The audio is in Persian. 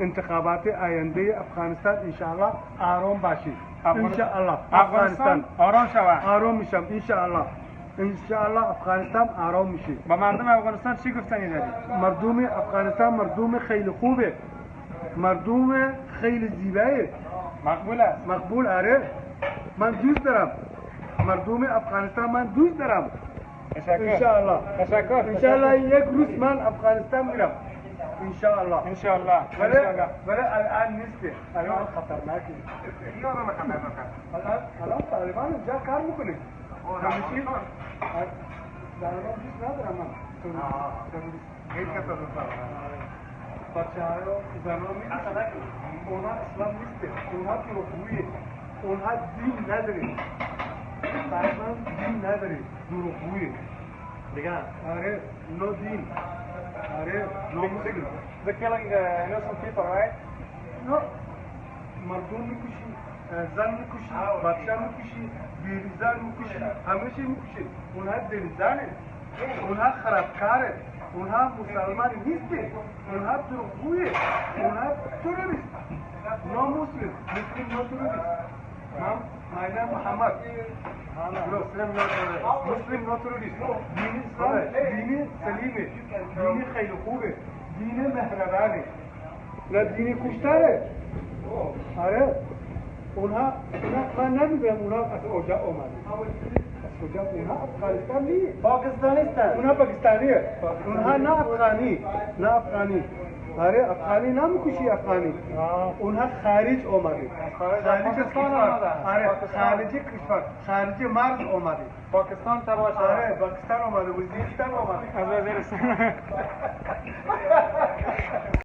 انتخابات آینده افغانستان انشاءالله آرام باشید. انشاءالله افغانستان آرام شود. آرام میشم انشاءالله. انشاءالله افغانستان آرام میشه. با مردم افغانستان چی گفتنی داری؟ مردم افغانستان مردم خیلی خوبه. مردم خیلی زیبایه. مقبول است. مقبول آره. من دوست دارم. مردم افغانستان من دوست دارم. انشاءالله. تشکر. انشاءالله یک روز من افغانستان میرم. انشاءالله. انشاءالله. ولی الان نیست. الان خطرناکه. الان طالبان اینجا کار میکنه. همیشه طالبان دوست ندارم من. بچه ها زنان میدونن اونها اسلام نیسته. اونها دروغگویه. اونها دین نداره. طالبان دین نداره. دروغگویه. دیگه آره نو دین. آره نو مسلم. They're killing innocent people, right? No. مردم میکشی، زن میکشی، بچه میکشی، بیریزن میکشی، همه چی میکشی. اونها دلزنه، اونها خرابکاره، اونها مسلمان نیسته، اونها دروغگویه، اونها تروریست. نو مسلم، مسلم نو تروریست. My name Muhammad. مسلم نو تروریست. دین اسلام دین سلیمه، دین خیلی خوبه، دین مهربانه، نه دین کشتاره. آره اونها من نمیدونم اونها از کجا اومده. از کجا؟ اونها افغانستان نیست. پاکستانیستن. اونها پاکستانیه. اونها نه افغانی. نه افغانی. آره افغانی نمیکشی افغانی. اونها خارج اومده. خارج از کشور. آره خارج کشور. خارج مرز اومده. پاکستان تباه شد. آره پاکستان اومده. وزیرستان اومده. از وزیرستان.